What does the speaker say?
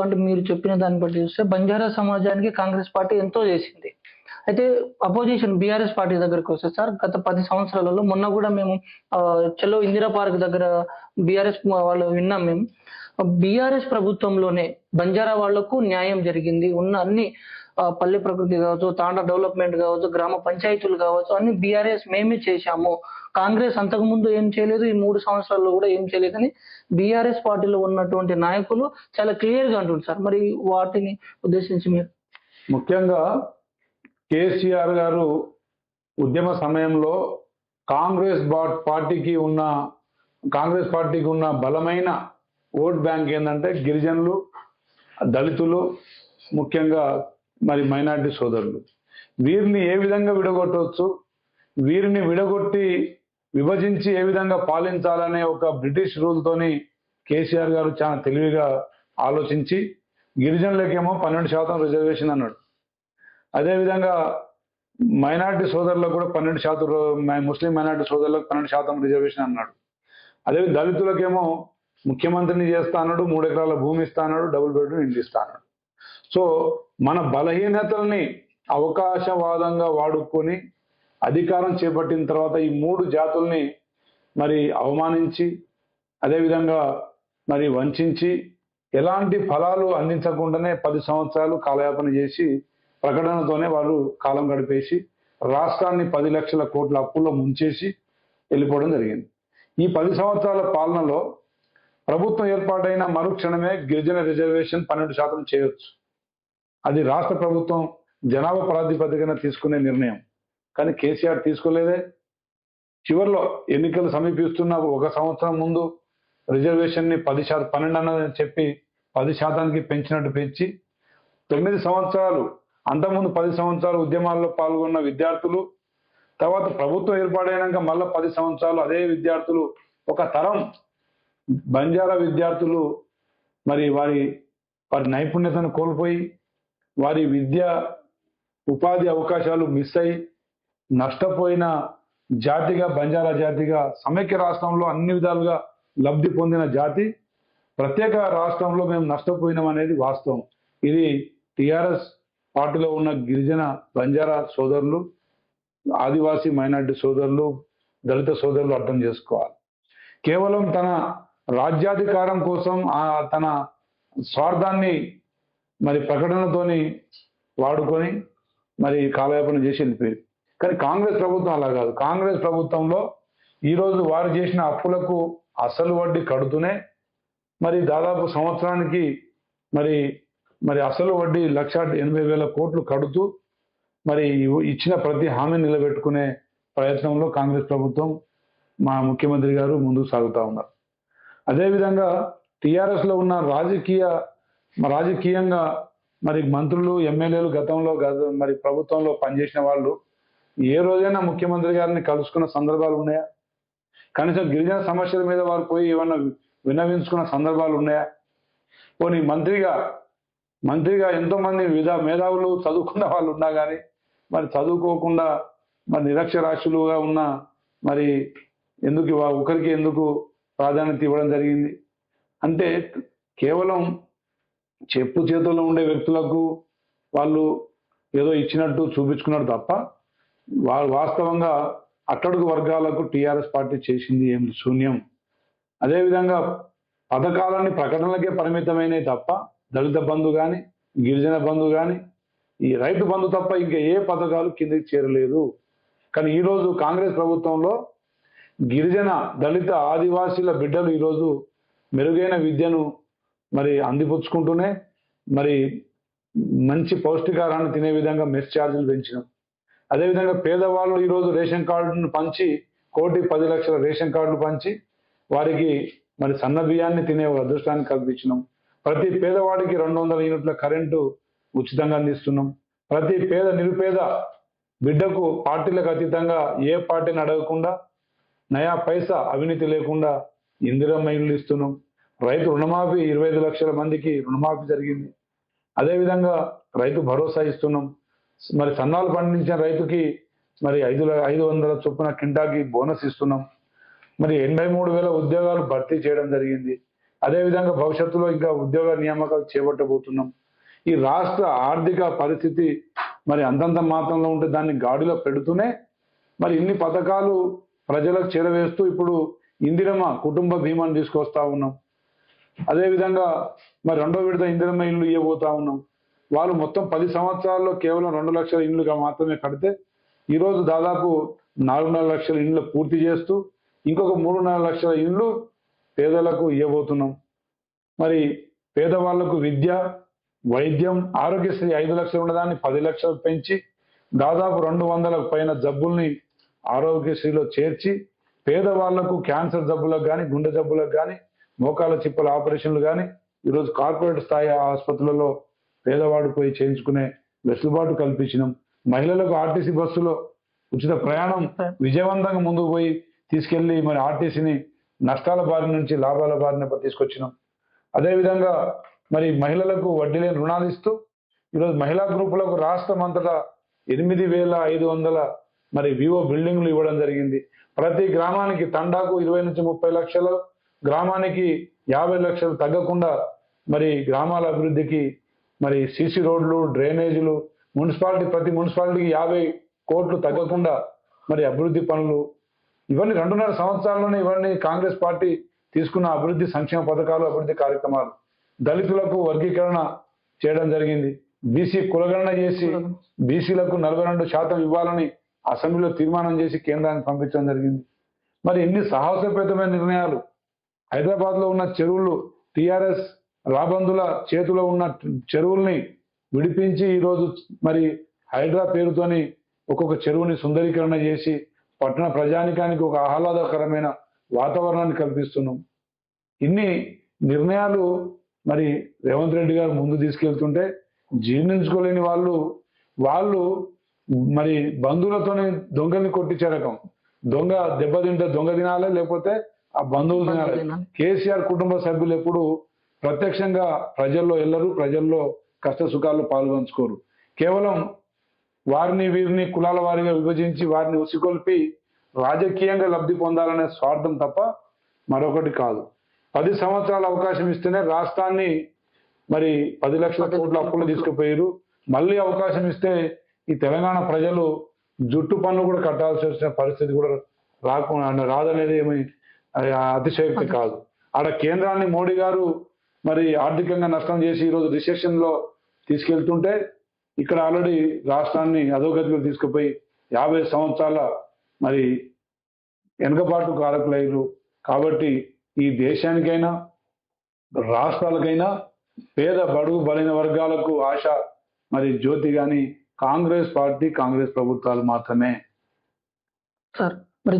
అంటే మీరు చెప్పిన దాన్ని బట్టి చూస్తే బంజారా సమాజానికి కాంగ్రెస్ పార్టీ ఎంతో చేసింది. అయితే అపోజిషన్ బీఆర్ఎస్ పార్టీ దగ్గరికొస్తే సార్ గత 10 సంవత్సరాలలో మొన్న గూడా మేము చలో ఇందిరా పార్క్ దగ్గర బీఆర్ఎస్ వాళ్ళు విన్నాం మేము. బీఆర్ఎస్ ప్రభుత్వంలోనే బంజారా వాళ్లకు న్యాయం జరిగింది. ఉన్న అన్ని పల్లె ప్రకృతి కావచ్చు, తాండా డెవలప్‌మెంట్ కావచ్చు, గ్రామ పంచాయతీలు కావచ్చు అన్ని బీఆర్ఎస్ మేమే చేశాము. కాంగ్రెస్ అంతకుముందు ఏం చేయలేదు. ఈ 3 సంవత్సరాల్లో గూడా ఏం చేయలేదని బీఆర్ఎస్ పార్టీలో ఉన్నటువంటి నాయకులు చాలా క్లియర్‌గా అంటుండ్రు సార్. మరి వాటిని ఉద్దేశించి మీరు? ముఖ్యంగా కేసీఆర్ గారు ఉద్యమ సమయంలో కాంగ్రెస్ పార్టీకి ఉన్న బలమైన ఓట్ బ్యాంక్ ఏంటంటే గిరిజనులు, దళితులు, ముఖ్యంగా మరి మైనారిటీ సోదరులు. వీరిని ఏ విధంగా విడగొట్టవచ్చు, వీరిని విభజించి ఏ విధంగా పాలించాలనే ఒక బ్రిటిష్ రూల్తోని కేసీఆర్ గారు చాలా తెలివిగా ఆలోచించి గిరిజనులకేమో 12% రిజర్వేషన్ అన్నాడు. అదేవిధంగా మైనారిటీ సోదరులకు కూడా 12%, ముస్లిం మైనారిటీ సోదరులకు 12% రిజర్వేషన్ అన్నాడు. అదే దళితులకేమో ముఖ్యమంత్రిని చేస్తా అన్నాడు, 3 ఎకరాల భూమి ఇస్తా అన్నాడు, డబుల్ బెడ్రూమ్ ఇల్లు ఇస్తా అన్నాడు. సో మన బలహీనతల్ని అవకాశవాదంగా వాడుకొని అధికారం చేపట్టిన తర్వాత ఈ 3 జాతుల్ని మరి అవమానించి, అదేవిధంగా మరి వంచి, ఎలాంటి ఫలాలు అందించకుండానే 10 సంవత్సరాలు కాలయాపన చేసి ప్రకటనతోనే వాళ్ళు కాలం గడిపేసి రాష్ట్రాన్ని 10 లక్షల కోట్ల అప్పుల్లో ముంచేసి వెళ్ళిపోవడం జరిగింది. ఈ 10 సంవత్సరాల పాలనలో ప్రభుత్వం ఏర్పాటైన మరుక్షణమే గిరిజన రిజర్వేషన్ 12% చేయొచ్చు. అది రాష్ట్ర ప్రభుత్వం జనాభా ప్రాతిపదికన తీసుకునే నిర్ణయం. కానీ కేసీఆర్ తీసుకోలేదే. చివరిలో ఎన్నికలు సమీపిస్తున్న 1 సంవత్సరం ముందు రిజర్వేషన్ని 12 అని చెప్పి 10%కి పెంచినట్టు పెంచి 9 సంవత్సరాలు, అంతకుముందు 10 సంవత్సరాలు ఉద్యమాల్లో పాల్గొన్న విద్యార్థులు, తర్వాత ప్రభుత్వం ఏర్పాటైనాక మళ్ళీ 10 సంవత్సరాలు అదే విద్యార్థులు, ఒక తరం బంజారా విద్యార్థులు మరి వారి నైపుణ్యతను కోల్పోయి, వారి విద్య ఉపాధి అవకాశాలు మిస్ అయి నష్టపోయిన జాతిగా బంజారా జాతిగా సమైక్య రాష్ట్రంలో అన్ని విధాలుగా లబ్ధి పొందిన జాతి ప్రత్యేక రాష్ట్రంలో మేము నష్టపోయినాం అనేది వాస్తవం. ఇది టిఆర్ఎస్ పార్టీలో ఉన్న గిరిజన బంజారా సోదరులు, ఆదివాసీ మైనారిటీ సోదరులు, దళిత సోదరులు అర్థం చేసుకోవాలి. కేవలం తన రాజ్యాధికారం కోసం తన స్వార్థాన్ని మరి ప్రకటనతోని వాడుకొని మరి కాలయాపన చేసి వెళ్ళిపోయింది. కానీ కాంగ్రెస్ ప్రభుత్వం అలా కాదు. కాంగ్రెస్ ప్రభుత్వంలో ఈరోజు వారు చేసిన అప్పులకు అసలు వడ్డీ కడుతూనే మరి దాదాపు సంవత్సరానికి మరి అసలు వడ్డీ 1,80,000 కోట్లు కడుతూ మరి ఇచ్చిన ప్రతి హామీని నిలబెట్టుకునే ప్రయత్నంలో కాంగ్రెస్ ప్రభుత్వం, మా ముఖ్యమంత్రి గారు ముందుకు సాగుతూ ఉన్నారు. అదేవిధంగా టీఆర్ఎస్లో ఉన్న రాజకీయంగా మరి మంత్రులు, ఎమ్మెల్యేలు గతంలో మరి ప్రభుత్వంలో పనిచేసిన వాళ్ళు ఏ రోజైనా ముఖ్యమంత్రి గారిని కలుసుకున్న సందర్భాలు ఉన్నాయా? కనీసం గిరిజన సమస్యల మీద వారు పోయి ఏమన్నా విన్నవించుకున్న సందర్భాలు ఉన్నాయా? పోనీ మంత్రిగా ఎంతో మంది మేధావులు చదువుకున్న వాళ్ళు ఉన్నా కానీ మరి చదువుకోకుండా మరి నిరక్షరాస్యులుగా ఉన్న మరి ఒకరికి ఎందుకు ప్రాధాన్యత ఇవ్వడం జరిగింది అంటే కేవలం చెప్పు చేతుల్లో ఉండే వ్యక్తులకు వాళ్ళు ఏదో ఇచ్చినట్టు చూపించుకున్నారు తప్ప వాస్తవంగా అట్టడుగు వర్గాలకు టీఆర్ఎస్ పార్టీ చేసింది ఏం శూన్యం. అదేవిధంగా పథకాలన్నీ ప్రకటనలకే పరిమితమైనవి తప్ప దళిత బంధు కానీ, గిరిజన బంధు కానీ, ఈ రైతు బంధు తప్ప ఇంకా ఏ పథకాలు కిందకి చేరలేదు. కానీ ఈరోజు కాంగ్రెస్ ప్రభుత్వంలో గిరిజన, దళిత, ఆదివాసీల బిడ్డలు ఈరోజు మెరుగైన విద్యను మరి అందిపుచ్చుకుంటూనే మరి మంచి పౌష్టికాహారాన్ని తినే విధంగా మెస్ ఛార్జీలు పెంచినాం. అదేవిధంగా పేదవాళ్ళు ఈరోజు రేషన్ కార్డును పంచి 1,10,00,000 రేషన్ కార్డులు పంచి వారికి మరి సన్న బియ్యాన్ని తినే అదృష్టాన్ని కల్పించినాం. ప్రతి పేదవాడికి 200 యూనిట్ల కరెంటు ఉచితంగా అందిస్తున్నాం. ప్రతి నిరుపేద బిడ్డకు పార్టీలకు అతీతంగా ఏ పార్టీని అడగకుండా నయా పైసా అవినీతి లేకుండా ఇందిరమ్మ ఇల్లు ఇస్తున్నాం. రైతు రుణమాఫీ 25 లక్షల మందికి రుణమాఫీ జరిగింది. అదేవిధంగా రైతు భరోసా ఇస్తున్నాం. మరి సన్నాలు పండించిన రైతుకి మరి 500 చొప్పున కింటాకి బోనస్ ఇస్తున్నాం. మరి 83,000 ఉద్యోగాలు భర్తీ చేయడం జరిగింది. అదేవిధంగా భవిష్యత్తులో ఇంకా ఉద్యోగ నియామకాలు చేపట్టబోతున్నాం. ఈ రాష్ట్ర ఆర్థిక పరిస్థితి మరి అంతంత మాత్రంలో ఉంటే దాన్ని గాడిలో పెడుతూనే మరి ఇన్ని పథకాలు ప్రజలకు చేరవేస్తూ ఇప్పుడు ఇందిరమ్మ కుటుంబ బీమాను తీసుకొస్తా ఉన్నాం. అదేవిధంగా మరి రెండో విడత ఇందిరమ్మ ఇల్లు ఇవ్వబోతా ఉన్నాం. వాళ్ళు మొత్తం 10 సంవత్సరాల్లో కేవలం 2 లక్షల ఇండ్లుగా మాత్రమే కడితే ఈరోజు దాదాపు 4.5 లక్షల ఇండ్లు పూర్తి చేస్తూ ఇంకొక 3.5 లక్షల ఇండ్లు పేదలకు ఇవ్వబోతున్నాం. మరి పేదవాళ్లకు విద్య, వైద్యం, ఆరోగ్యశ్రీ 5 లక్షలు ఉన్నదాన్ని 10 లక్షలు పెంచి దాదాపు 200లకు పైన జబ్బుల్ని ఆరోగ్యశ్రీలో చేర్చి పేదవాళ్లకు క్యాన్సర్ జబ్బులకు కానీ, గుండె జబ్బులకు కానీ, మోకాల చిప్పల ఆపరేషన్లు కానీ ఈరోజు కార్పొరేట్ స్థాయి ఆసుపత్రులలో పేదవాడు పోయి చేయించుకునే వెసులుబాటు కల్పించినాం. మహిళలకు ఆర్టీసీ బస్సులో ఉచిత ప్రయాణం విజయవంతంగా ముందుకు పోయి తీసుకెళ్లి మరి ఆర్టీసీని నష్టాల బారి నుంచి లాభాల బారిన తీసుకొచ్చినాం. అదేవిధంగా మరి మహిళలకు వడ్డీ లేని రుణాలు ఇస్తూ ఈరోజు మహిళా గ్రూపులకు రాష్ట్రం అంతటా 8,500 మరి వివో బిల్డింగ్లు ఇవ్వడం జరిగింది. ప్రతి గ్రామానికి తండాకు 20 నుంచి 30 లక్షలు, గ్రామానికి 50 లక్షలు తగ్గకుండా మరి గ్రామాల అభివృద్ధికి మరి సీసీ రోడ్లు, డ్రైనేజీలు, ప్రతి మున్సిపాలిటీకి 50 కోట్లు తగ్గకుండా మరి అభివృద్ధి పనులు, ఇవన్నీ 2.5 సంవత్సరాల్లోనే ఇవన్నీ కాంగ్రెస్ పార్టీ తీసుకున్న అభివృద్ధి సంక్షేమ పథకాలు, అభివృద్ధి కార్యక్రమాలు. దళితులకు వర్గీకరణ చేయడం జరిగింది. బీసీ కులగణన చేసి బీసీలకు 42% ఇవ్వాలని అసెంబ్లీలో తీర్మానం చేసి కేంద్రానికి పంపించడం జరిగింది. మరి ఎన్ని సాహసోపేతమైన నిర్ణయాలు. హైదరాబాద్ లో ఉన్న చెరువులు టిఆర్ఎస్ రాబందుల చేతిలో ఉన్న చెరువుల్ని విడిపించి ఈరోజు మరి హైడ్రా పేరుతోని ఒక్కొక్క చెరువుని సుందరీకరణ చేసి పట్టణ ప్రజానికానికి ఒక ఆహ్లాదకరమైన వాతావరణాన్ని కల్పిస్తున్నాం. ఇన్ని నిర్ణయాలు మరి రేవంత్ రెడ్డి గారు ముందు తీసుకెళ్తుంటే జీర్ణించుకోలేని వాళ్ళు మరి బంధువులతోనే దొంగల్ని కొట్టించే రకం. దొంగ దెబ్బతింటే దొంగ తినాలి, లేకపోతే ఆ బంధువులు తినాలి. కేసీఆర్ కుటుంబ సభ్యులు ఎప్పుడు ప్రత్యక్షంగా ప్రజల్లో ఎల్లరు, ప్రజల్లో కష్ట సుఖాల్లో పాల్గొంచుకోరు. కేవలం వారిని వీరిని కులాల వారిగా విభజించి వారిని ఉసికొల్పి రాజకీయంగా లబ్ధి పొందాలనే స్వార్థం తప్ప మరొకటి కాదు. 10 సంవత్సరాల అవకాశం ఇస్తేనే రాష్ట్రాన్ని మరి 10 లక్షల కోట్ల అప్పులు తీసుకుపోయారు. మళ్ళీ అవకాశం ఇస్తే ఈ తెలంగాణ ప్రజలు జుట్టు పన్ను కూడా కట్టాల్సి వచ్చిన పరిస్థితి కూడా రాదనేది ఏమి అతిశయోక్తి కాదు. ఆడ కేంద్రాన్ని మోడీ గారు మరి ఆర్థికంగా నష్టం చేసి ఈరోజు రిసెషన్ లో తీసుకెళ్తుంటే ఇక్కడ ఆల్రెడీ రాష్ట్రాన్ని అధోగతిలో తీసుకుపోయి 50 సంవత్సరాల మరి వెనుకబాటు కారకులయ్యారు. కాబట్టి ఈ దేశానికైనా రాష్ట్రాలకైనా పేద బడుగు బలైన వర్గాలకు ఆశ మరి జ్యోతి గాని కాంగ్రెస్ పార్టీ, కాంగ్రెస్ ప్రభుత్వాలు మాత్రమే. సార్ మరి